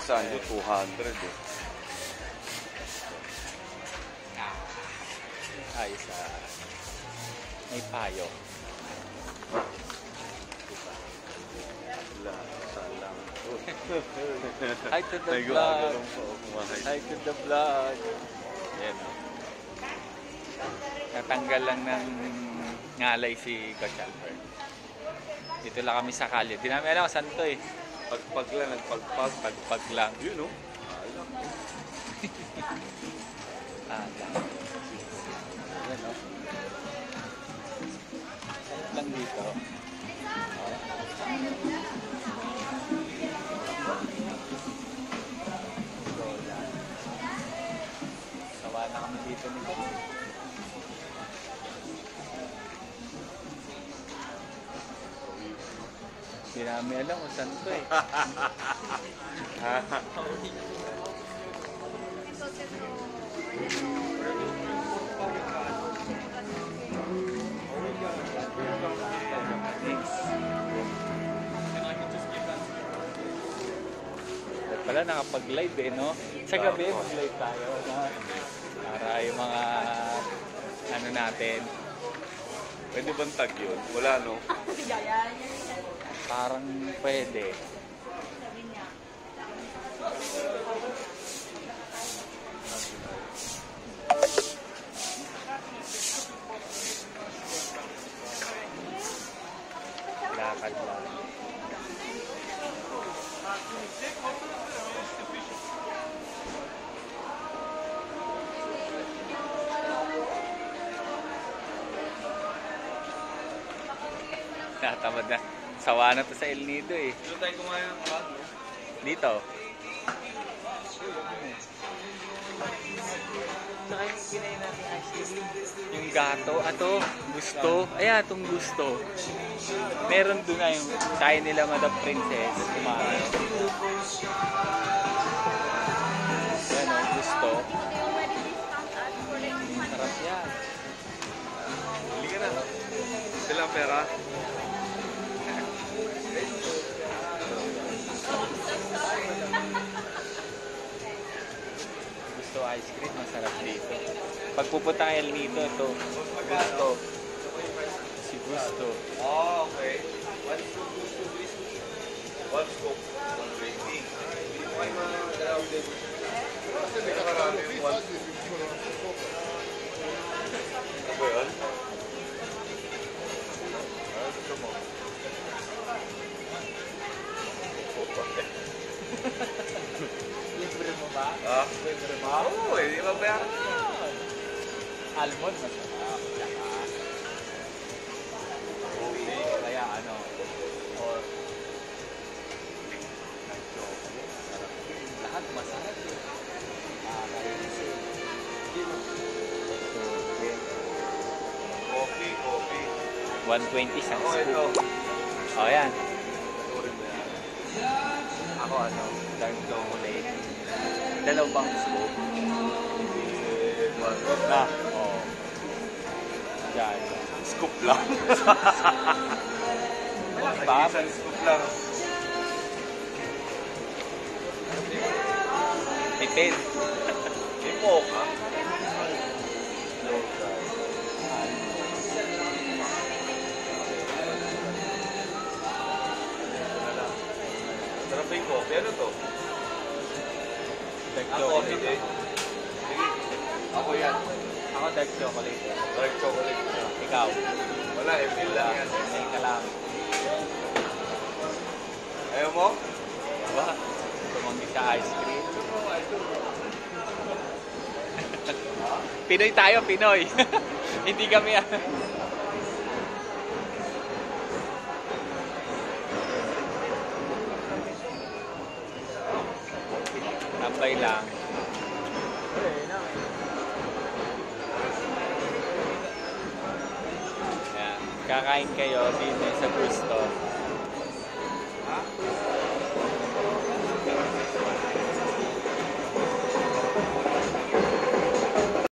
saan yun? 200 eh. Ayos may payo. Salang. Hi to the vlog. Hi to the vlog. Ayan. Natanggal lang ng ngalay si Coach Albert. Dito lang kami sa kalye. Di namin alam saan to eh. Pagpag lang, nagpagpag. Pagpag lang. Yun o. Alam. Ayan o. Sarap lang dito. Sawa na kami dito nito. Hindi namin alam kung saan to eh. Pala nakapag-live eh, no? Sa gabi mag-live tayo, no? Para yung mga ano natin. Pwede bang tag yun? Wala no? Parang pwede. Lakad lang. Natamad na. Sawa na to sa El Nido eh. Dito tayo kumain ng kalat, no? Dito. Yung gato. Ato. Gusto. Ayan, itong gusto. Meron doon nga yung tayo nila Madam Princess. Kumain. Ayan o, gusto. Sarap yan. Hindi ka na. Sila pera. Gusto ice cream, masarap dito. Pag pupunta kay El Nido, ito. Gusto. Si Gusto. Oh, okay. What is the gusto, please? One scoop. 120. Hindi pa kayo mga dalawang din. Kasi may kakarami yung one scoop. Ano ba yun? Gusto mo? Libre mo ba? Ah? Libre mo? Oo, hindi ba bayaran? Almond, masarap. Okay, kaya ano, or lahat masarap eh. Coffee. 120 isang Oh, ito. scoop. O, yan. Turin mo yan. Ako ano, dark chocolate. Dalawang scoop. Na, oo. Yan. Scoop lang. Diba? Isang scoop lang. Tipid. May mocha. Sarap ba yung coffee? Ano to? Dark Coffee chocolate. din. Sige. Ako yan. Ako dark chocolate. Dark chocolate. Ikaw. Wala, ML lang yan. May ka lang. Ayaw mo? Diba? Tumanggi sa ice cream. Pinoy tayo, Pinoy. Hindi kami tambay lang. Yan. Kakain kayo din sa Gusto.